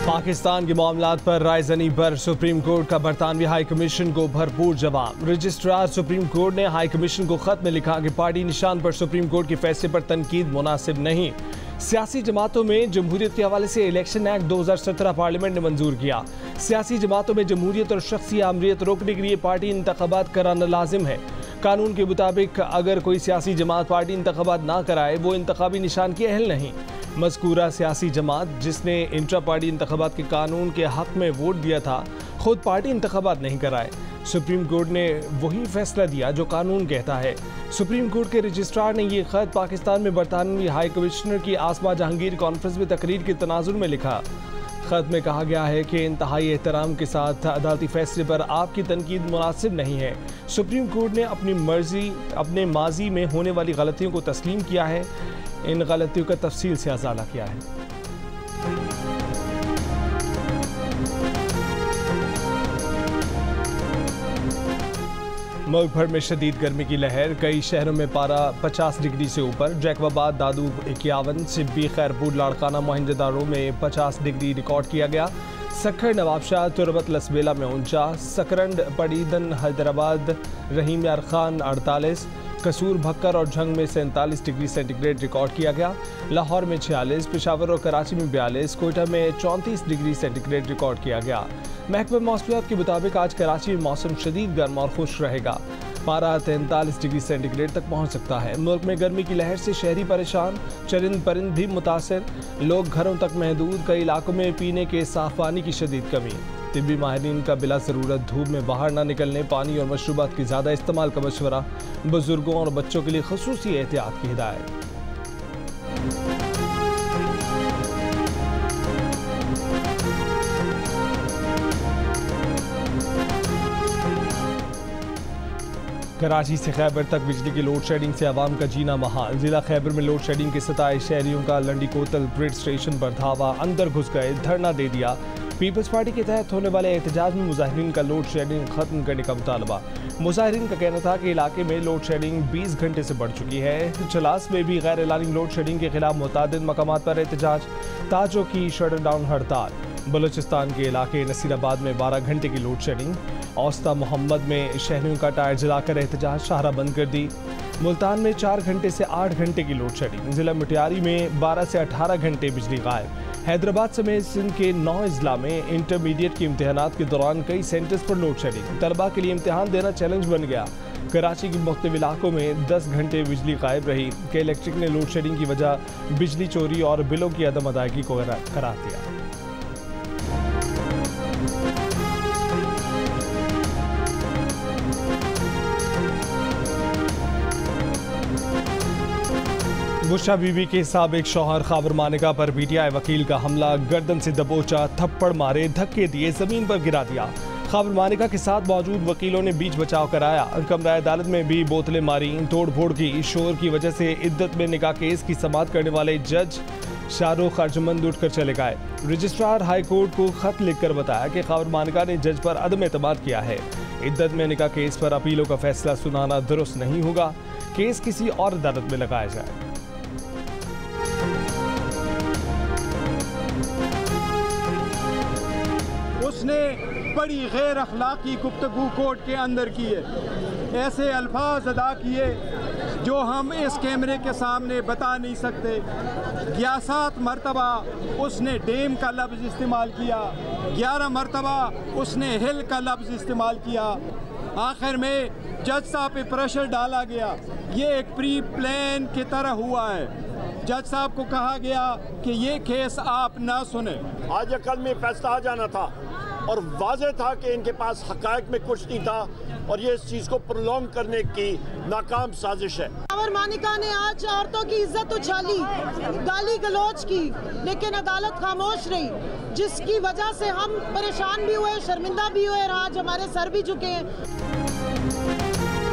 पाकिस्तान के मामलात पर रायजनी पर सुप्रीम कोर्ट का बरतानवी हाई कमीशन को भरपूर जवाब। रजिस्ट्रार सुप्रीम कोर्ट ने हाई कमीशन को खत में लिखा कि पार्टी निशान पर सुप्रीम कोर्ट के फैसले पर तनकीद मुनासिब नहीं। सियासी जमातों में जमहूरियत के हवाले से इलेक्शन एक्ट 2017 पार्लियामेंट ने मंजूर किया। सियासी जमातों में जमहूरियत और शख्सी आमरीत रोकने के लिए पार्टी इंतखाबात कराना लाजिम है। कानून के मुताबिक अगर कोई सियासी जमात पार्टी इंतखाबात ना कराए वो इंतखाबी निशान की अहल नहीं। मज़कूरा सियासी जमात जिसने इंट्रा पार्टी इंतखाबात के कानून के हक में वोट दिया था खुद पार्टी इंतखाबात नहीं कराए। सुप्रीम कोर्ट ने वही फैसला दिया जो कानून कहता है। सुप्रीम कोर्ट के रजिस्ट्रार ने यह खत पाकिस्तान में बरतानवी हाई कमिश्नर की आसमा जहांगीर कॉन्फ्रेंस में तकरीर के तनाजुर में लिखा। खत में कहा गया है कि इंतहाई एहतराम के साथ अदालती फैसले पर आपकी तनकीद मुनासिब नहीं है। सुप्रीम कोर्ट ने अपने माजी में होने वाली गलतियों को तस्लीम किया है। इन गलतियों का तफसील से अजाला किया है। मुल्क भर में शदीद गर्मी की लहर, कई शहरों में पारा 50 डिग्री से ऊपर। जैकबाबाद, दादू 51, सिब्बी, खैरपुर, लाड़काना, मोहनजोदारो में 50 डिग्री रिकॉर्ड किया गया। सखर, नवाबशाह, तुरबत, लसबेला में 49, सकरंड, पड़ीदन, हैदराबाद, रहीम यार खान 48, कसूर, भक्कर और झंग में 47 डिग्री सेंटीग्रेड रिकॉर्ड किया गया। लाहौर में 46, पेशावर और कराची में 42, कोयटा में 34 डिग्री सेंटीग्रेड रिकॉर्ड किया गया। महकमा मौसमियात के मुताबिक आज कराची में मौसम शदीद गर्म और खुश रहेगा। पारा 43 डिग्री सेंटीग्रेड तक पहुंच सकता है। मुल्क में गर्मी की लहर से शहरी परेशान, चरिंद परिंद भी मुतासर, लोग घरों तक महदूद। कई इलाकों में पीने के साफ पानी की शदीद कमी। तिब्बी माहिरीन का बिला ज़रूरत धूप में बाहर ना निकलने, पानी और मशरूबात की ज़्यादा इस्तेमाल का मशवरा। बुजुर्गों और बच्चों के लिए खुसूसी एहतियात की हिदायत। कराची से खैबर तक बिजली की लोड शेडिंग से आवाम का जीना महाल। जिला खैबर में लोड शेडिंग के 27 शहरियों का लंडी कोतल ब्रिज स्टेशन पर धावा, अंदर घुस गए, धरना दे दिया। पीपल्स पार्टी के तहत होने वाले एहतजाज में मुजाहिरीन का लोड शेडिंग खत्म करने का मुतालबा। मुजाहिरीन का कहना था कि इलाके में लोड शेडिंग 20 घंटे से बढ़ चुकी है। चलास में भी गैर एलानी लोड शेडिंग के खिलाफ मुतादिद मकामात पर एहतजाज। ताजों की शटर डाउन हड़ताल। बलूचिस्तान के इलाके नसीराबाद में 12 घंटे की लोड शेडिंग। औस्ता मोहम्मद में शहरियों का टायर जलाकर एहतजाज, शाहरा बंद कर दी। मुल्तान में 4 घंटे से 8 घंटे की लोड शेडिंग। जिला मुटियारी में 12 से 18 घंटे बिजली गायब। हैदराबाद समेत सिंध के 9 अजला में इंटरमीडिएट के इम्तहानात के दौरान कई सेंटर्स पर लोड शेडिंग। तलबा के लिए इम्तहान देना चैलेंज बन गया। कराची के मुख्तलिफ इलाकों में 10 घंटे बिजली गायब रही। के इलेक्ट्रिक ने लोड शेडिंग की वजह बिजली चोरी और बिलों की अदम अदायगी को करार दिया। बुशरा बीबी के साबिक शौहर खाबर मानिका पर पीटीआई वकील का हमला, गर्दन से दबोचा, थप्पड़ मारे, धक्के दिए, जमीन पर गिरा दिया। खाबर मानिका के साथ मौजूद वकीलों ने बीच बचाव कराया। कमरा अदालत में भी बोतलें मारी, तोड़ फोड़ की। शोर की वजह से इद्दत में निकाह केस की समाअत करने वाले जज शाहरुख अर्जुमंद उठकर चले गए। रजिस्ट्रार हाई कोर्ट को खत लिखकर बताया कि खाबर मानिका ने जज पर अदम एतमाद किया है। इद्दत में निकाह केस पर अपीलों का फैसला सुनाना दुरुस्त नहीं होगा। केस किसी और अदालत में लगाया जाए। उसने बड़ी गैर अखलाकी गुफ्तगू कोर्ट के अंदर की है। ऐसे अल्फाज अदा किए जो हम इस कैमरे के सामने बता नहीं सकते। 11 मरतबा उसने डेम का लफ्ज़ इस्तेमाल किया, 11 मरतबा उसने हिल का लफ्ज़ इस्तेमाल किया। आखिर में जज साहब पे प्रेशर डाला गया। ये एक प्री प्लान की तरह हुआ है। जज साहब को कहा गया कि ये केस आप ना सुने। आज कल में फैसला आ जाना था और वाज़ेह था कि इनके पास हक़ाइक़ में कुछ नहीं था और ये इस चीज़ को प्रोलॉन्ग करने की नाकाम साजिश है। खाबर मानिका ने आज औरतों की इज्जत उछाली, गाली गलौज की, लेकिन अदालत खामोश रही, जिसकी वजह से हम परेशान भी हुए, शर्मिंदा भी हुए और आज हमारे सर भी झुके हैं।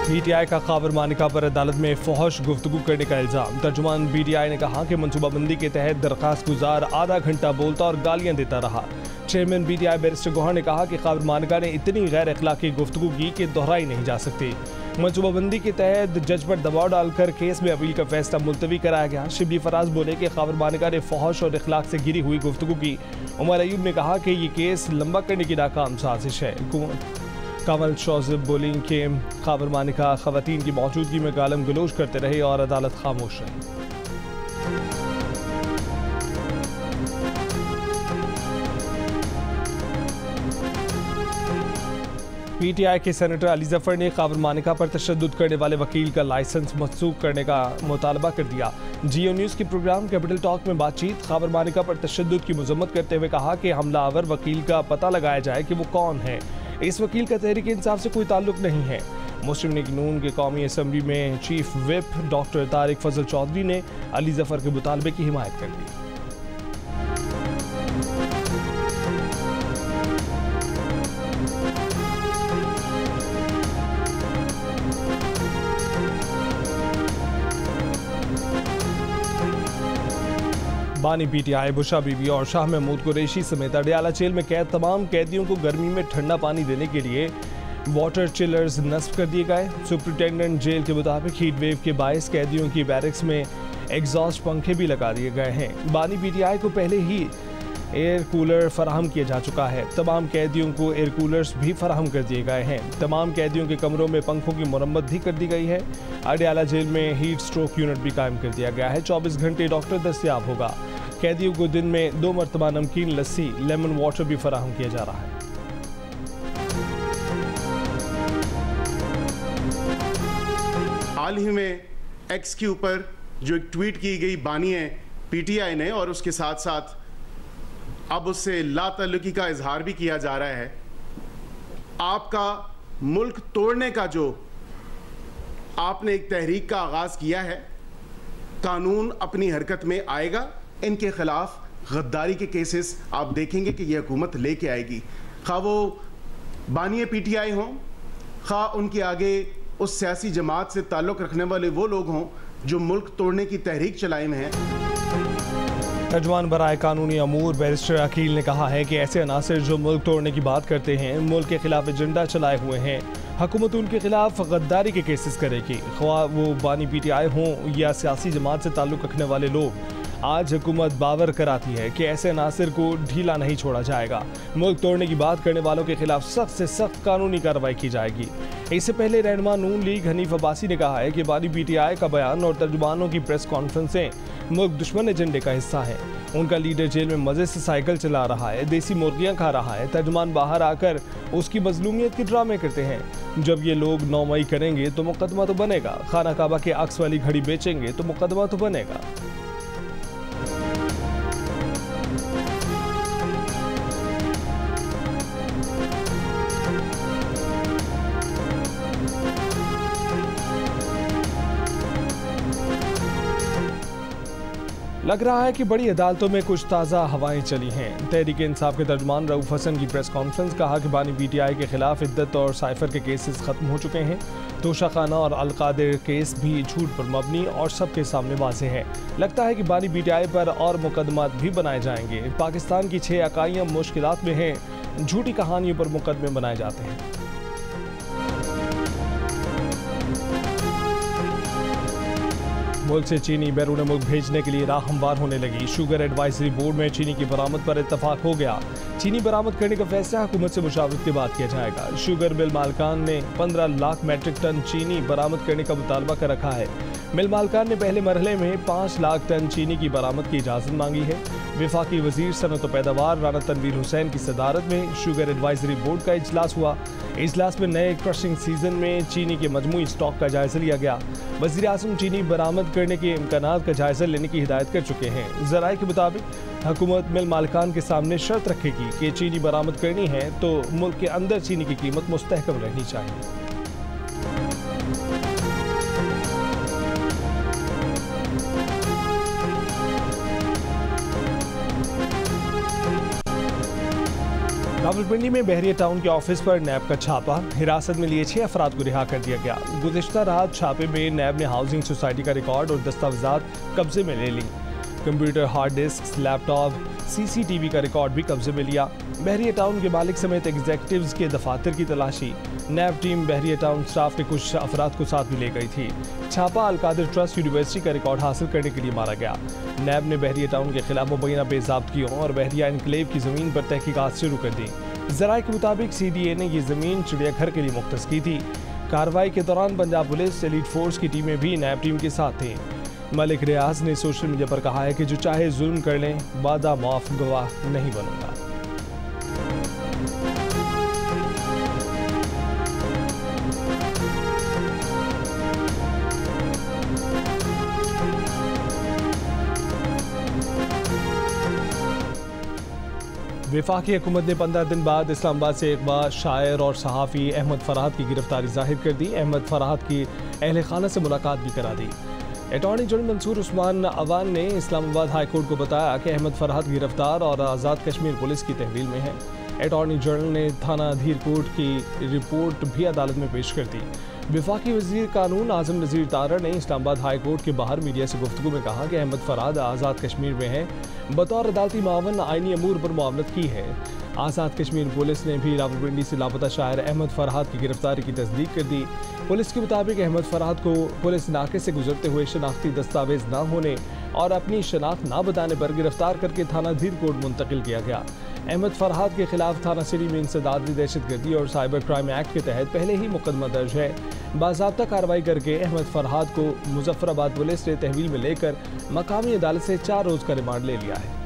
पीटीआई का खाबर मानिका पर अदालत में फौहश गुफ्तगू करने का इल्ज़ाम। तर्जुमान पीटीआई ने कहा कि मनसूबाबंदी के तहत दरख्वास्त गुजार आधा घंटा बोलता और गालियां देता रहा। चेयरमैन पीटीआई बैरिस्टर गौहर ने कहा कि खाबर मानिका ने इतनी गैर अखलाकी गुफ्तगू की कि दोहराई नहीं जा सकती। मनसूबाबंदी के तहत जज पर दबाव डालकर केस में अपील का फैसला मुलतवी कराया गया। शिबली फराज बोले कि खावर मानिका ने फहश और इखलाक से घिरी हुई गुफ्तगू की। उमर अयूब ने कहा कि ये केस लंबा करने की नाकाम साजिश है। कंवल शौज़ब बोली कि खावर मानिका खवातीन की मौजूदगी में गालम गलोच करते रहे और अदालत खामोश रही। पीटीआई के सेनेटर अली जफर ने खावर मानिका पर तशद्दुद करने वाले वकील का लाइसेंस मनसूख करने का मुतालबा कर दिया। जियो न्यूज़ के प्रोग्राम कैपिटल टॉक में बातचीत खावर मानिका पर तशद्दुद की मजम्मत करते हुए कहा कि हमलावर वकील का पता लगाया जाए कि वो कौन है। इस वकील का तहरीक इंसाफ से कोई ताल्लुक नहीं है। मुस्लिम लीग नून के कौमी असम्बली में चीफ विप डॉक्टर तारिक फजल चौधरी ने अली जफर के मुतालबे की हिमायत कर दी। बानी पीटीआई बुशा बीबी और शाह महमूद कुरैशी समेत अडयाला जेल में कैद तमाम कैदियों को गर्मी में ठंडा पानी देने के लिए वाटर चिलर्स नस्ब कर दिए गए। सुपरिटेंडेंट जेल के मुताबिक हीट वेव के बायस कैदियों की बैरक्स में एग्जॉस्ट पंखे भी लगा दिए गए हैं। बानी पीटीआई को पहले ही एयर कूलर फराहम किया जा चुका है। तमाम कैदियों को एयर कूलर्स भी फराहम कर दिए गए हैं। तमाम कैदियों के कमरों में पंखों की मरम्मत भी कर दी गई है। अडयाला जेल में हीट स्ट्रोक यूनिट भी कायम कर दिया गया है। 24 घंटे डॉक्टर दस्तयाब होगा। कैदियों को दिन में 2 मरतबा नमकीन लस्सी लेमन वाटर भी फराहम किया जा रहा है। हाल ही में एक्स के ऊपर जो एक ट्वीट की गई बानी है पीटीआई ने, और उसके साथ साथ अब उससे लाताल्लुकी का इजहार भी किया जा रहा है। आपका मुल्क तोड़ने का जो आपने एक तहरीक का आगाज किया है, कानून अपनी हरकत में आएगा। इनके खिलाफ गद्दारी के केसेस आप देखेंगे कि यह हुकूमत लेके आएगी, खा वो बानी पीटीआई हों, खा उनके आगे उस सियासी जमात से ताल्लुक़ रखने वाले वो लोग हों जो मुल्क तोड़ने की तहरीक चलाए में हैं। तर्जुमान बराए कानूनी अमूर बैरिस्टर अकील ने कहा है कि ऐसे अनासर जो मुल्क तोड़ने की बात करते हैं, मुल्क के खिलाफ एजेंडा चलाए हुए हैं। हुकूमत उनके खिलाफ गद्दारी के केसेस करेगी, ख्वाह वो बानी पीटीआई हों या सियासी जमात से ताल्लुक़ रखने वाले लोग। आज हुकूमत बावर कराती है कि ऐसे अनासर को ढीला नहीं छोड़ा जाएगा। मुल्क तोड़ने की बात करने वालों के खिलाफ सख्त से सख्त कानूनी कार्रवाई की जाएगी। इससे पहले रहनुमा नून लीग हनीफ अब्बासी ने कहा है कि बानी पीटीआई का बयान और तर्जुमानों की प्रेस कॉन्फ्रेंसें मुल्क दुश्मन एजेंडे का हिस्सा है। उनका लीडर जेल में मजे से साइकिल चला रहा है, देसी मुर्गियां खा रहा है। तर्जुमान बाहर आकर उसकी मजलूमियत के ड्रामे करते हैं। जब ये लोग 9 मई करेंगे तो मुकदमा तो बनेगा। खाना काबा के अक्स वाली घड़ी बेचेंगे तो मुकदमा तो बनेगा। लग रहा है कि बड़ी अदालतों में कुछ ताज़ा हवाएं चली हैं। तहरीक इंसाफ के तर्जुमान रऊफ हसन की प्रेस कॉन्फ्रेंस, कहा कि बानी पीटीआई के खिलाफ इद्दत और साइफर के केसेस खत्म हो चुके हैं। तोशाखाना और अलकादिर केस भी झूठ पर मबनी और सबके सामने वाज़ेह है। लगता है कि बानी पीटीआई पर और मुकदमात भी बनाए जाएंगे। पाकिस्तान की 6 इकाइयाँ मुश्किलात में हैं। झूठी कहानियों पर मुकदमे बनाए जाते हैं। मुल्क से चीनी बैरून मुल्क भेजने के लिए राह हमवार होने लगी। शुगर एडवाइजरी बोर्ड में चीनी की बरामद पर इत्तफाक हो गया। चीनी बरामद करने का फैसला हुकूमत से मुशावरत के बाद किया जाएगा। शुगर मिल मालकान ने 15 लाख मैट्रिक टन चीनी बरामद करने का मुतालबा कर रखा है। मिल मालकान ने पहले मरहले में 5 लाख टन चीनी की बरामद की इजाज़त मांगी है। वफाकी वजीर सनत व पैदावार राना तनवीर हुसैन की सदारत में शुगर एडवाइजरी बोर्ड का इजलास हुआ। इजलास में नए क्रशिंग सीजन में चीनी के मजमूई स्टॉक का जायजा लिया गया। वज़ीर आज़म चीनी बरामद करने के इम्कानात का जायजा लेने की हिदायत कर चुके हैं। ज़राए के मुताबिक हुकूमत मिल मालकान के सामने शर्त रखेगी कि चीनी बरामद करनी है तो मुल्क के अंदर चीनी की कीमत मुस्तहकम रहनी चाहिए। रावलपिंडी में बहरिया टाउन के ऑफिस पर नैब का छापा। हिरासत में लिए 6 अफराद को रिहा कर दिया गया। गुज़िश्ता रात छापे में नैब ने हाउसिंग सोसाइटी का रिकॉर्ड और दस्तावेजात कब्जे में ले ली। Computer, hard disk, laptop, CCTV का रिकॉर्ड भी कब्जे में लिया। बहरिया टाउन के मालिक समेत एग्जीक्यूटिव्स के दफातर की तलाशी। नैब टीम बहरिया टाउन स्टाफ के कुछ अफराद को साथ भी ले गई थी। छापा अलकादिर ट्रस्ट यूनिवर्सिटी का रिकॉर्ड हासिल करने के लिए मारा गया। नैब ने बहरिया टाउन के खिलाफ मुबैना बेज़ाब्तियों और बहरिया एनक्लेव की जमीन पर तहकीकात शुरू कर दी। ज़राए के मुताबिक CDA ने ये जमीन चिड़ियाघर के लिए मुख्तस की थी। कार्रवाई के दौरान पंजाब पुलिस एलीट फोर्स की टीमें भी नैब टीम के साथ थीं। मलिक रियाज ने सोशल मीडिया पर कहा है कि जो चाहे जुल्म कर लें, वादा माफ गवाह नहीं बनूंगा। वफाकी हुकूमत ने 15 दिन बाद इस्लामाबाद से एक बार शायर और सहाफ़ी अहमद फरहाद की गिरफ्तारी जाहिर कर दी। अहमद फरहाद की अहल खाना से मुलाकात भी करा दी। अटॉर्नी जनरल मंसूर उस्मान अवान ने इस्लामाबाद हाई कोर्ट को बताया कि अहमद फरहाद गिरफ्तार और आज़ाद कश्मीर पुलिस की तहवील में है। अटॉर्नी जनरल ने थाना अधीर कोर्ट की रिपोर्ट भी अदालत में पेश कर दी। वफाकी वज़ीर कानून आज़म नज़ीर तारड़ ने इस्लामाबाद हाई कोर्ट के बाहर मीडिया से गुफ्तगू में कहा कि अहमद फरहाद आज़ाद कश्मीर में है, बतौर अदालती मावन आइनी अमूर पर मुआवनत की है। आज़ाद कश्मीर पुलिस ने भी रावलपिंडी से लापता शायर अहमद फरहाद की गिरफ्तारी की तस्दीक कर दी। पुलिस के मुताबिक अहमद फरहाद को पुलिस नाके से गुजरते हुए शनाख्ती दस्तावेज न होने और अपनी शनाख्त न बताने पर गिरफ्तार करके थाना अधीर कोर्ट मुंतकिल किया गया। अहमद फरहाद के खिलाफ थाना सिटी में इंसदादी दहशतगर्दी और साइबर क्राइम एक्ट के तहत पहले ही मुकदमा दर्ज है। बाज़ाब्ता कार्रवाई करके अहमद फरहाद को मुजफ्फराबाद पुलिस ने तहवील में लेकर मकामी अदालत से 4 रोज़ का रिमांड ले लिया है।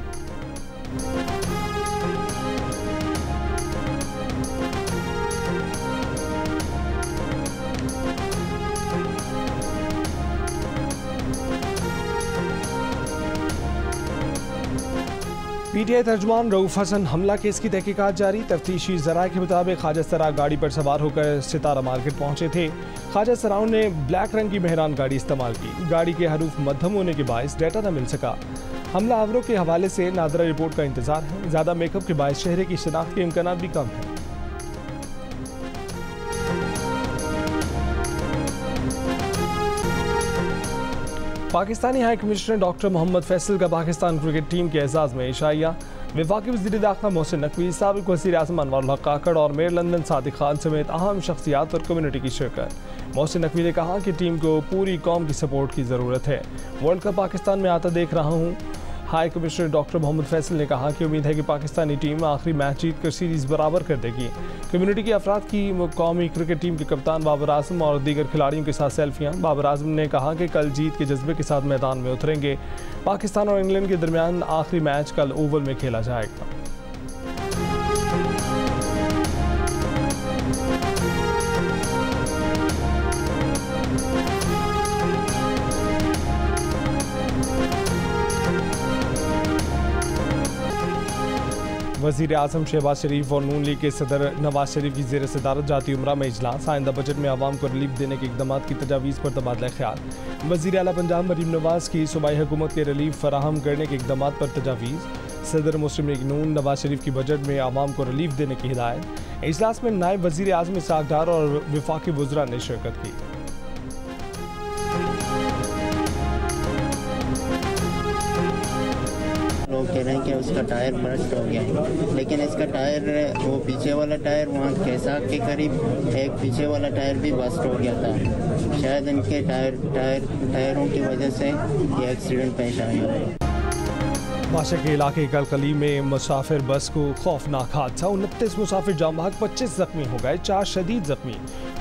PTI तर्जुमान रऊफ हसन हमला केस की तहकीकात जारी। तफ्तीशी ज़राए के मुताबिक ख्वाजा सरा गाड़ी पर सवार होकर सितारा मार्केट पहुंचे थे। ख्वाजा सराओं ने ब्लैक रंग की मेहरान गाड़ी इस्तेमाल की। गाड़ी के हरूफ मध्यम होने के बायस डाटा न मिल सका। हमला आवरों के हवाले से नादरा रिपोर्ट का इंतजार है। ज़्यादा मेकअप के बायस चेहरे की शिनाख्त के इम्कान भी कम है। Pakistani high commissioner doctor Mohammad Faisal का पाकिस्तान क्रिकेट टीम के एजाज़ में इशाइया। वफाकी वज़ीर दाखिला मोहसिन नकवी, साबिक़ वज़ीर आज़म अनवर काकड़ और मेयर लंदन सादिक खान समेत अहम शख्सियात और कम्युनिटी की शिरकत। मोहसिन नकवी ने कहा कि टीम को पूरी कौम की सपोर्ट की ज़रूरत है। वर्ल्ड कप पाकिस्तान में आता देख रहा हूँ। High commissioner doctor Mohammad Faisal ने कहा कि उम्मीद है कि पाकिस्तानी टीम आखिरी मैच जीत कर सीरीज़ बराबर कर देगी। कम्युनिटी के अफराद की कौमी क्रिकेट टीम के कप्तान बाबर आजम और दीगर खिलाड़ियों के साथ सेल्फियाँ। बाबर आजम ने कहा कि कल जीत के जज्बे के साथ मैदान में उतरेंगे। पाकिस्तान और इंग्लैंड के दरमियान आखिरी मैच कल ओवल में खेला जाएगा। वज़ीर आज़म शहबाज शरीफ और नून लीग के सदर नवाज शरीफ की ज़ेर सदारत जाती उम्रा में इजलास। आइंदा बजट में आवाम को रिलीफ देने के इक़दाम की तजावीज़ पर तबादला ख्याल। वज़ीर आला पंजाब मरीम नवाज की सूबाई हुकूमत के रिलीफ फराहम करने के इक़दाम पर तजावीज़। सदर मुस्लिम लीग नून नवाज शरीफ की बजट में आवाम को रिलीफ देने की हिदायत। इजलास में नायब वज़ीर आज़म इसाक डार और वफाकी वज़रा ने शिरकत की। लोग कह रहे हैं कि उसका टायर बर्स्ट हो गया है, लेकिन इसका टायर, वो पीछे वाला टायर वहाँ कैसाक के करीब एक पीछे वाला टायर भी बस्ट हो गया था। शायद इनके टायरों की वजह से ये एक्सीडेंट पेश आया। बादशाह के इलाके कलकली में मुसाफिर बस को खौफनाक हादसा। 29 मुसाफिर जाम बहक, 25 जख्मी हो गए, 4 शदीद जख्मी।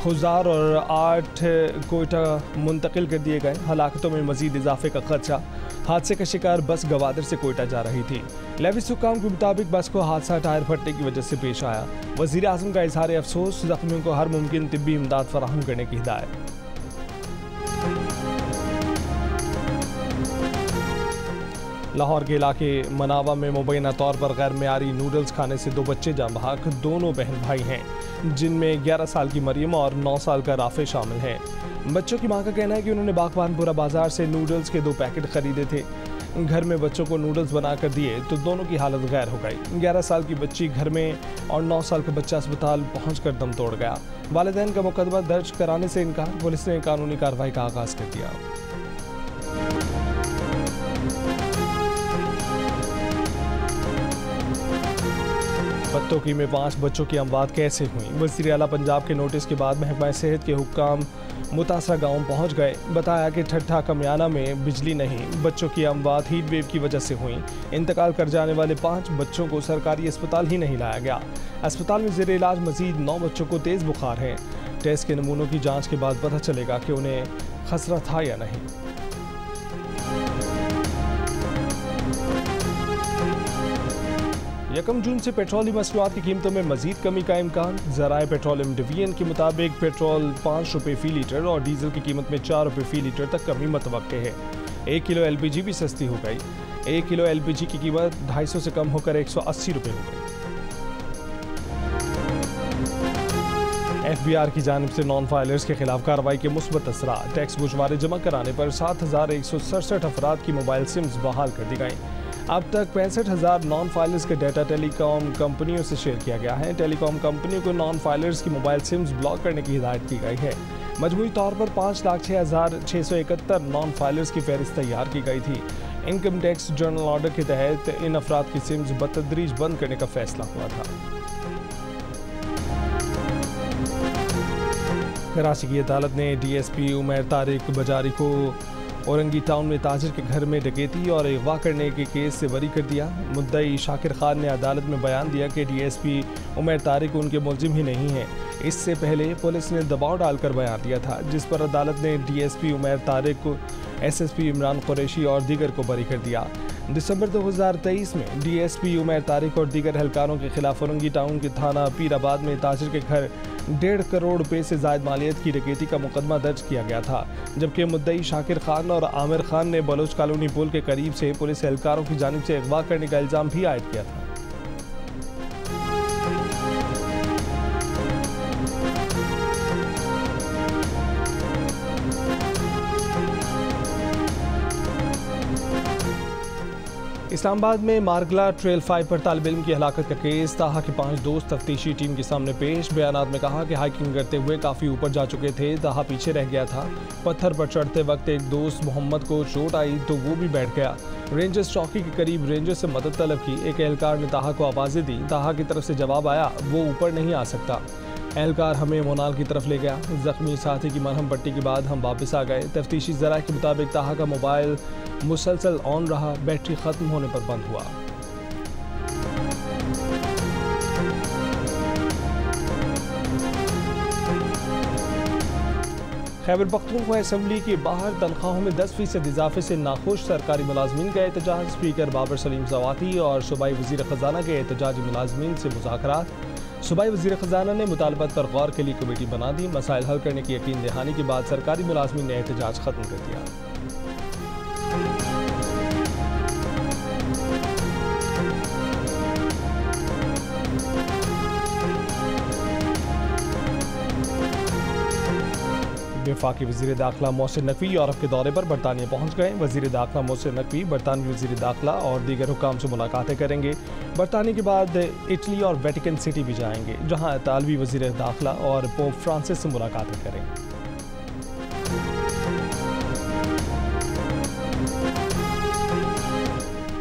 खुजार और 8 कोयटा मुंतकिल कर दिए गए। हलाकतों में मजीद इजाफे का खदशा। हादसे का शिकार बस गवादर से कोयटा जा रही थी। लेविस हुक्काम के मुताबिक बस को हादसा टायर फटने की वजह से पेश आया। वज़ीर आज़म का इजहार अफसोस, जख्मियों को हर मुमकिन तिब्बी इमदाद फराहम करने की हिदायत। लाहौर के इलाके मनावा में मुबैना तौर पर गैर मेयारी नूडल्स खाने से 2 बच्चे जाम बहक। दोनों बहन भाई हैं, जिनमें 11 साल की मरियम और 9 साल का राफे शामिल हैं। बच्चों की मां का कहना है कि उन्होंने बागबानपुरा बाजार से नूडल्स के 2 पैकेट खरीदे थे। घर में बच्चों को नूडल्स बनाकर दिए तो दोनों की हालत गैर हो गई। 11 साल की बच्ची घर में और 9 साल का बच्चा अस्पताल पहुंचकर दम तोड़ गया। वालिदैन का मुकदमा दर्ज कराने से इनकार। पुलिस ने कानूनी कार्रवाई का आगाज कर दिया। तोकी में 5 बच्चों की अमवात कैसे हुई? वज़ीर आला पंजाब के नोटिस के बाद महकमा सेहत के हुक्काम मुतासरा गांव पहुंच गए। बताया कि ठट्ठा कमियाना में बिजली नहीं, बच्चों की अमवात हीट वेव की वजह से हुई। इंतकाल कर जाने वाले 5 बच्चों को सरकारी अस्पताल ही नहीं लाया गया। अस्पताल में ज़ेर इलाज मजीद 9 बच्चों को तेज़ बुखार है। टेस्ट के नमूनों की जाँच के बाद पता चलेगा कि उन्हें खसरा था या नहीं। यकम जून से पेट्रोलियम मसनूआत की कीमतों में मजीद कमी का इम्कान। ज़राए पेट्रोलियम डिवीजन के मुताबिक पेट्रोल 5 रुपये फ़ी लीटर और डीजल की कीमत में 4 रुपये फ़ी लीटर तक कमी मुतवक्के है। 1 किलो LPG भी सस्ती हो गई। 1 किलो LPG की कीमत 250 से कम होकर 180 रुपये हो गई। FBR की जानिब से नॉन फाइलर्स के खिलाफ कार्रवाई के मुस्बत असरात। टैक्स गुजवारे जमा कराने पर 7,167 अफराद की मोबाइल सिम्स बहाल कर दी गई। अब तक 65,000 नॉन फाइलर्स का डाटा टेलीकॉम कंपनियों से शेयर किया गया है। टेलीकॉम कंपनियों को नॉन फाइलर्स की मोबाइल सिम्स ब्लॉक करने की हिदायत की गई है। मजमूई तौर पर 5,06,671 नॉन फाइलर्स की फहरिस्त तैयार की गई थी। इनकम टैक्स जर्नल ऑर्डर के तहत इन अफराद की सिम्स बतदरीज बंद करने का फैसला हुआ था। कराची की अदालत ने DSP उमैर तारिक बजारी को औरंगी टाउन में ताजिर के घर में डकैती और अगवा करने के केस से बरी कर दिया। मुद्दई शाकिर खान ने अदालत में बयान दिया कि DSP उमैर तारिक उनके मुलजिम ही नहीं हैं। इससे पहले पुलिस ने दबाव डालकर बयान दिया था, जिस पर अदालत ने DSP उमैर तारिक को SSP इमरान कुरैशी और दीगर को बरी कर दिया। दिसंबर 2023 में DSP उमैर तारिक और दीगर एहलकारों के खिलाफ औरंगी टाउन के थाना पीराबाद में ताजिर के घर 1.5 करोड़ रुपए से जायद मालियत की डकैती का मुकदमा दर्ज किया गया था, जबकि मुद्दई शाकिर खान और आमिर खान ने बलोच कॉलोनी पुल के करीब से पुलिस एहलकारों की जानिब से अगवा करने का इल्जाम भी आयद किया था। इस्लामाबाद में मारगला ट्रेल 5 पर तालिब इल्म की हलाकत का केस। ताहा के 5 दोस्त तफ्तीशी टीम के सामने पेश। बयानात में कहा कि हाइकिंग करते हुए काफ़ी ऊपर जा चुके थे, ताहा पीछे रह गया था। पत्थर पर चढ़ते वक्त एक दोस्त मोहम्मद को चोट आई तो वो भी बैठ गया। रेंजर्स चौकी के करीब रेंजर से मदद तलब की। एक एहलकार ने ताहा को आवाज़ें दी। ताहा की तरफ से जवाब आया, वो ऊपर नहीं आ सकता। एहलकार हमें मोनाल की तरफ ले गया। जख्मी साथी की मरहम पट्टी के बाद हम वापस आ गए। तफ्तीशी ज़राए के मुताबिक ताहा का मोबाइल मुसलसल ऑन रहा, बैटरी ख़त्म होने पर बंद हुआ। खैबर पख्तूनख्वा असम्बली के बाहर तनख्वाहों में 10% इजाफे से नाखुश सरकारी मुलाजमीन का एहतजाज। स्पीकर बाबर सलीम सवाती और सूबाई वज़ीर ख़जाना के एहतजाजी मुलाजमीन से मुज़ाकरात। सूबाई वज़ीर ख़जाना ने मुतालबात पर गौर के लिए कमेटी बना दी। मसाइल हल करने की यकीन दहानी के बाद सरकारी मुलाजमीन ने एहतजाज ख़त्म कर दिया। वफाकी वज़ीर दाखिला मोहसिन नकवी यूरोप के दौरे पर बरतानिया पहुँच गए। वज़ीर दाखिला मोहसिन नकवी बरतानवी वज़ीर दाखिला और दीगर हुकाम से मुलाकातें करेंगे। बरतानिया के बाद इटली और वेटिकन सिटी भी जाएंगे, जहाँ इतालवी वज़ीर दाखिला और पोप फ्रांसिस से मुलाकातें करेंगे।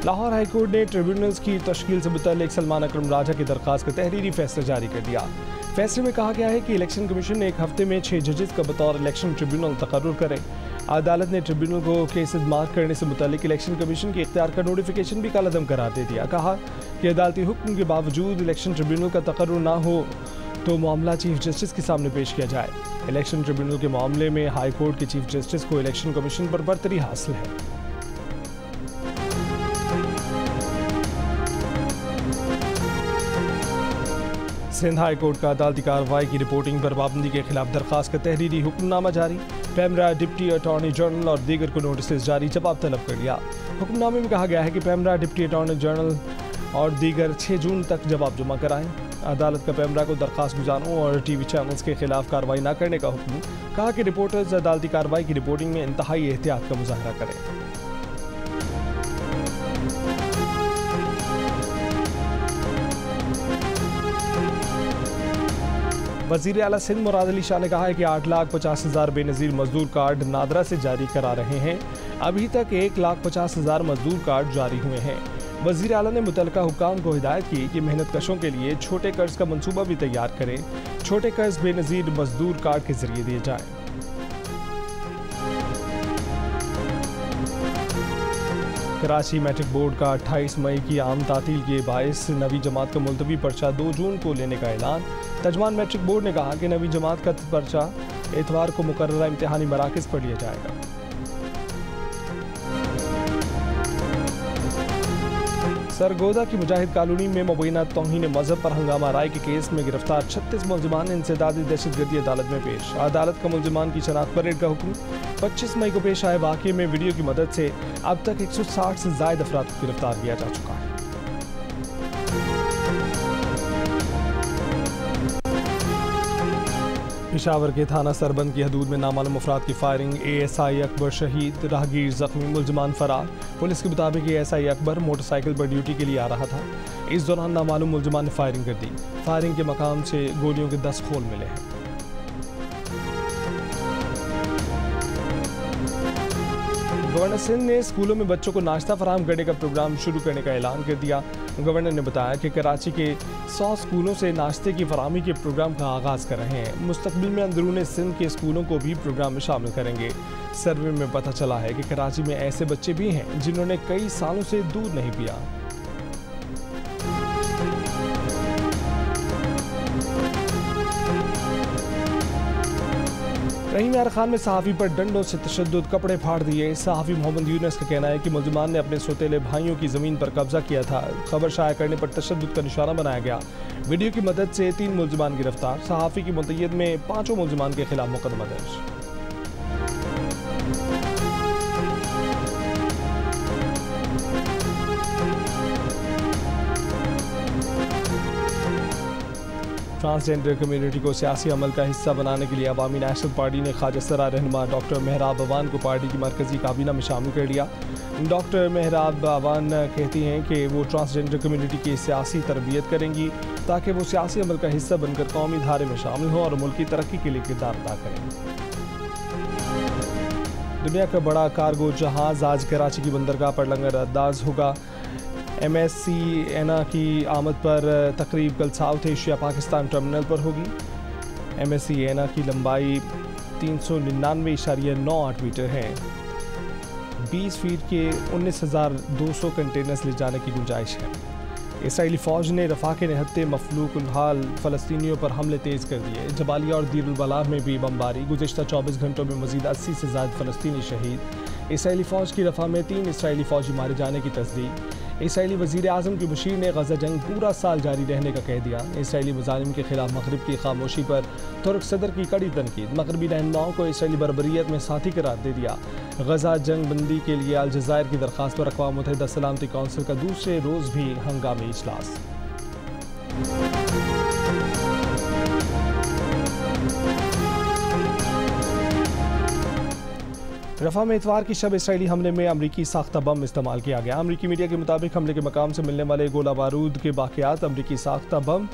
लाहौर हाईकोर्ट ने ट्रिब्यूनल्स की तश्कील से मुतल्लिक सलमान अकरम राजा की दरख्वास्त का तहरीरी फैसला जारी कर दिया। फैसले में कहा गया है कि इलेक्शन कमीशन 1 हफ्ते में 6 जजेस का बतौर इलेक्शन ट्रिब्यूनल तकर्रुर करे। अदालत ने ट्रिब्यूनल को केसेस मार्क करने से मुतल्लिक इलेक्शन कमीशन के इख्तियार का नोटिफिकेशन भी कालअदम करार दे दिया। कहा कि अदालती हुक्म के बावजूद इलेक्शन ट्रिब्यूनल का तकर्रुर ना हो तो मामला चीफ जस्टिस के सामने पेश किया जाए। इलेक्शन ट्रिब्यूनल के मामले में हाई कोर्ट के चीफ जस्टिस को इलेक्शन कमीशन पर बरतरी हासिल है। सिंध हाई कोर्ट का अदालती कार्रवाई की रिपोर्टिंग पर पाबंदी के खिलाफ दरखास्त का तहरीरी हुक्मनामा जारी। पैमरा डिप्टी अटॉर्नी जनरल और दीगर को नोटिस जारी, जवाब तलब कर लिया। हुक्मनामे में कहा गया है कि पैमरा डिप्टी अटॉर्नी जनरल और दीगर 6 जून तक जवाब जमा कराएं। अदालत का पैमरा को दरखास्त गुजारों और TV चैनल्स के खिलाफ कार्रवाई न करने का हुक्म। कहा कि रिपोर्टर्स अदालती कार्रवाई की रिपोर्टिंग में इंतहाई एहतियात का मुजाहरा करें। वज़ीर आला सिंध मुराद अली शाह ने कहा है कि 8,50,000 बेनज़ीर मजदूर कार्ड नादरा से जारी करा रहे हैं। अभी तक 1,50,000 मजदूर कार्ड जारी हुए हैं। वज़ीर आला ने मुतल्लिका हुक्काम को हिदायत की कि मेहनत कशों के लिए छोटे कर्ज का मंसूबा भी तैयार करें। छोटे कर्ज बेनज़ीर मजदूर कार्ड के जरिए दिए जाएं। कराची मैट्रिक बोर्ड का 28 मई की आम तातील के बायस नवी जमात का मुलतवी पर्चा 2 जून को लेने का ऐलान। तर्जमान मैट्रिक बोर्ड ने कहा कि नवी जमात का पर्चा इतवार को मुकर्ररा इम्तिहानी मराकज़ पर लिया जाएगा। सरगोदा की मुजाहिद कॉलोनी में मुबैना तौहीन मजहब पर हंगामा राय के केस में गिरफ्तार 36 मुलजिमान इंसदादी दहशतगर्दी अदालत में पेश। अदालत का मुलजिमान की शनाख्त परेड का हुक्म। 25 मई को पेश आए वाक़े में वीडियो की मदद से अब तक 160 से ज़ायद अफराद को गिरफ्तार किया जा चुका है। पेशावर के थाना सरबंद की हदूद में नामालूम अफराद की फायरिंग। ASI अकबर शहीद, राहगीर जख्मी, मुलजमान फरार। पुलिस के मुताबिक ASI अकबर मोटरसाइकिल पर ड्यूटी के लिए आ रहा था। इस दौरान नामालूम मुलजमान ने फायरिंग कर दी। फायरिंग के मकाम से गोलियों के 10 खोल मिले हैं। गवर्नर सिंध ने स्कूलों में बच्चों को नाश्ता फराहम करने का प्रोग्राम शुरू करने का ऐलान कर दिया। गवर्नर ने बताया कि कराची के 100 स्कूलों से नाश्ते की फराहमी के प्रोग्राम का आगाज़ कर रहे हैं। मुस्तकबिल में अंदरूनी सिंध के स्कूलों को भी प्रोग्राम में शामिल करेंगे। सर्वे में पता चला है कि कराची में ऐसे बच्चे भी हैं जिन्होंने कई सालों से दूध नहीं पिया। रहीम यार खान में सहाफ़ी पर डंडों से तशद्दुद, कपड़े फाड़ दिए। सहाफ़ी मोहम्मद यूनुस का कहना है कि मुलजिमान ने अपने सौतेले भाइयों की ज़मीन पर कब्जा किया था। खबर शाया करने पर तशद्दुद का निशाना बनाया गया। वीडियो की मदद से 3 मुलजिमान गिरफ्तार। सहाफ़ी की मुतय्यद में 5 मुलजिमान के खिलाफ मुकदमा दर्ज। ट्रांसजेंडर कम्युनिटी को सियासी अमल का हिस्सा बनाने के लिए अवामी नेशनल पार्टी ने ख्वाजा सरा रहनुमा डॉक्टर मेहराब अवान को पार्टी की मरकजी काबीना में शामिल कर लिया। डॉक्टर मेहराब अवान कहती हैं कि वो ट्रांसजेंडर कम्युनिटी की सियासी तरबियत करेंगी ताकि वो सियासी अमल का हिस्सा बनकर कौमी धारे में शामिल हों और मुल्क की तरक्की के लिए किरदार अदा करें। दुनिया का बड़ा कार्गो जहाज़ आज कराची की बंदरगाह पर लंगर अंदाज होगा। MSC एना की आमद पर तकरीब कल साउथ एशिया पाकिस्तान टर्मिनल पर होगी। MSC एना की लंबाई 399.98 मीटर है। 20 फीट के 19,200 कंटेनर्स ले जाने की गुंजाइश है। इसराइली फ़ौज ने रफ़ा के निहत्ते मफलूकुल हाल फ़लस्तीनियों पर हमले तेज़ कर दिए। जबालिया और दीरुल बलाह में भी बमबारी। गुज़िश्ता 24 घंटों में मज़ीद 80 से ज़ायद फ़लस्तीनी शहीद। इसराइली फ़ौज की रफ़ा में 3 इसराइली फ़ौजी मारे जाने की तस्दीक। इसराइली वज़ीर आज़म की बशीर ने गज़ा जंग पूरा साल जारी रहने का कह दिया। इसराइली मज़ालिम के खिलाफ मग़रिब की खामोशी पर तुर्क सदर की कड़ी तनकीद। मग़रबी रहनुमाओं को इसराइली बर्बरियत में साथी करार दे दिया। गज़ा जंग बंदी के लिए अलजज़ायर की दरख्वास्त पर अक़वाम मुत्तहिदा सलामती कौंसिल का दूसरे रोज़ भी हंगामी इजलास। रफ़ा में इतवार की शब इसराइली हमले में अमरीकी साख्ता बम इस्तेमाल किया गया। अमरीकी मीडिया के मुताबिक हमले के मकाम से मिलने वाले गोला बारूद के बाक़ियात अमरीकी साख्ता बम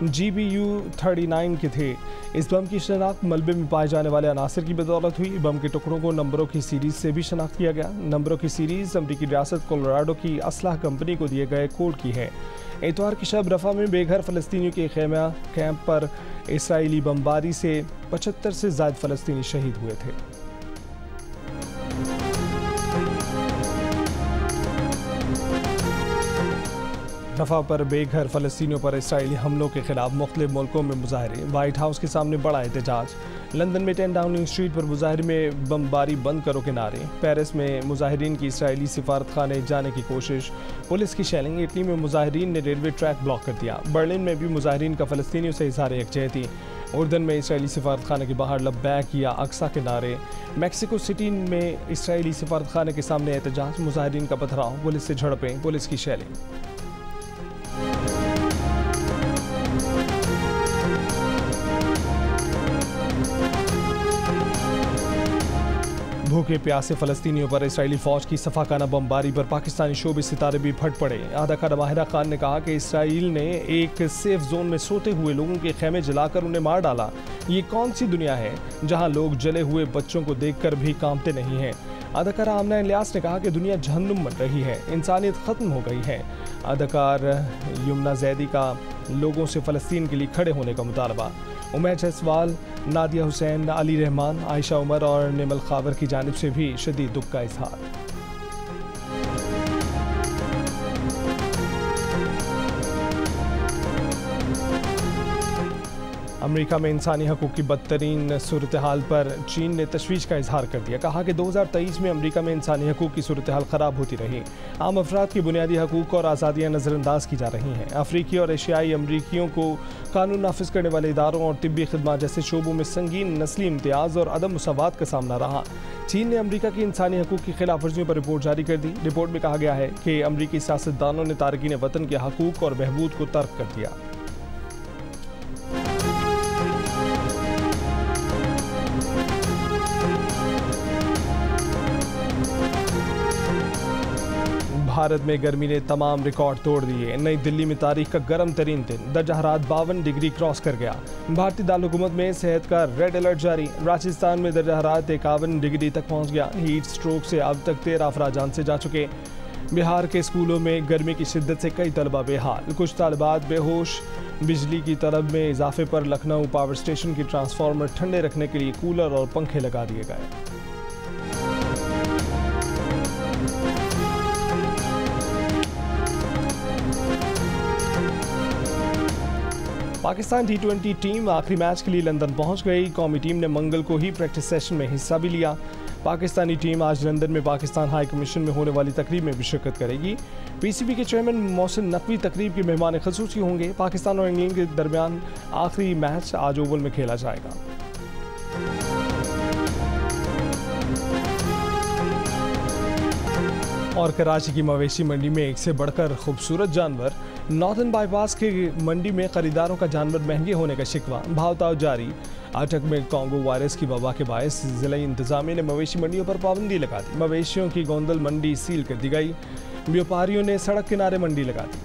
GBU-39 के थे। इस बम की शनाख्त मलबे में पाए जाने वाले अनासर की बदौलत हुई। बम के टुकड़ों को नंबरों की सीरीज़ से भी शनाख्त किया गया। नंबरों की सीरीज़ अमरीकी रियासत कोलोराडो की असलाह कंपनी को दिए गए कोड की है। इतवार की शब रफ़ा में बेघर फ़लस्तीनियों के कैंप पर इसराइली बमबारी से 75 से ज़ायद फ़लस्तीनी शहीद हुए थे। रफ़ा पर बेघर फ़लस्तीनियों पर इसराइली हमलों के खिलाफ मुख्तलिफ मुल्कों में मुजाहरे। वाइट हाउस के सामने बड़ा एहतजाज। लंदन में 10 डाउनिंग स्ट्रीट पर मुजाहरे में बमबारी बंद करो के नारे। पेरिस में मुजाहिरीन की इसराइली सिफारत खाने जाने की कोशिश। पुलिस की शेलिंग। इटली में मुजाहिरीन ने रेलवे ट्रैक ब्लॉक कर दिया। बर्लिन में भी मुजाहिरीन का फ़लस्तीनियों से इज़हार यकजहती। उर्दन में इसराइली सिफारत खाने के बाहर लब्बैक या अक्सा के नारे। मैक्सिको सिटी में इसराइली सिफारत खाने के सामने एहतजाज। मुजाहिरीन का पथराव, पुलिस से झड़पें, पुलिस की शेलिंग। भूखे प्यासे फ़लस्तीनियों पर इसराइली फ़ौज की सफाकाना बमबारी पर पाकिस्तानी शोबे सितारे भी फट पड़े। अदाकारा माहिरा खान ने कहा कि इसराइल ने एक सेफ जोन में सोते हुए लोगों के खेमे जलाकर उन्हें मार डाला। ये कौन सी दुनिया है जहां लोग जले हुए बच्चों को देखकर भी कांपते नहीं हैं। अदाकारा आमना इलियास ने कहा कि दुनिया जहन्नुम बन रही है, इंसानियत ख़त्म हो गई है। अदाकार यमुना जैदी का लोगों से फ़लस्तीन के लिए खड़े होने का मुतालबा। उमैर जसवाल, नादिया हुसैन, अली रहमान, आयशा उमर और निमल खावर की जानिब से भी शदीद दुख का इजहार। अमेरिका में इंसानी हकूक़ की बदतरीन सूरत हाल पर चीन ने तशवीश का इजहार कर दिया। कहा कि 2023 में अमेरिका में इंसानी हकूक़ की सूरत हाल ख़राब होती रही। आम अफराद की बुनियादी हकूक़ और आज़ादियाँ नज़रअंदाज की जा रही हैं। अफ्रीकी और एशियाई अमरीकियों को कानून नाफिज करने वाले इदारों और तिब्बी खिदमत जैसे शोबों में संगीन नस्ली इम्तियाज़ और अदम मुसावात का सामना रहा। चीन ने अमेरिका की इंसानी हकूक़ की खिलाफ वर्जियों पर रिपोर्ट जारी कर दी। रिपोर्ट में कहा गया है कि अमरीकी सियासतदानों ने तारकीन वतन के हकूक़ और बहबूद को तर्क कर दिया। भारत में गर्मी ने तमाम रिकॉर्ड तोड़ दिए। नई दिल्ली में तारीख का गर्म तरीन दिन, दर्जा हरारत 52 डिग्री क्रॉस कर गया। भारतीय दारुल-हुकूमत में सेहत का रेड अलर्ट जारी। राजस्थान में दर्जा हरारत 51 डिग्री तक पहुंच गया। हीट स्ट्रोक से अब तक 13 अफराद जान से जा चुके। बिहार के स्कूलों में गर्मी की शिद्दत से कई तलबा बेहाल, कुछ तालिबात बेहोश। बिजली की तलब में इजाफे पर लखनऊ पावर स्टेशन की ट्रांसफार्मर ठंडे रखने के लिए कूलर और पंखे लगा दिए गए। पाकिस्तान T20 टीम आखिरी मैच के लिए लंदन पहुंच गई। कौमी टीम ने मंगल को ही प्रैक्टिस सेशन में हिस्सा भी लिया। पाकिस्तानी टीम आज लंदन में पाकिस्तान हाई कमीशन में होने वाली तकरीब में भी शिरकत करेगी। PCB के चेयरमैन मोहसिन नकवी तकरीब के मेहमान ख़ुसूसी होंगे। पाकिस्तान और इंग्लैंड के दरमियान आखिरी मैच आज ओवल में खेला जाएगा। और कराची की मवेशी मंडी में एक से बढ़कर खूबसूरत जानवर। नॉर्दर्न बाईपास के मंडी में खरीदारों का जानवर महंगे होने का शिकवा, भाव-ताव जारी। अटक में कॉन्गो वायरस की वबा के बायस जिला इंतजामिया ने मवेशी मंडियों पर पाबंदी लगा दी। मवेशियों की गोंदल मंडी सील कर दी गई। व्यापारियों ने सड़क किनारे मंडी लगा दी।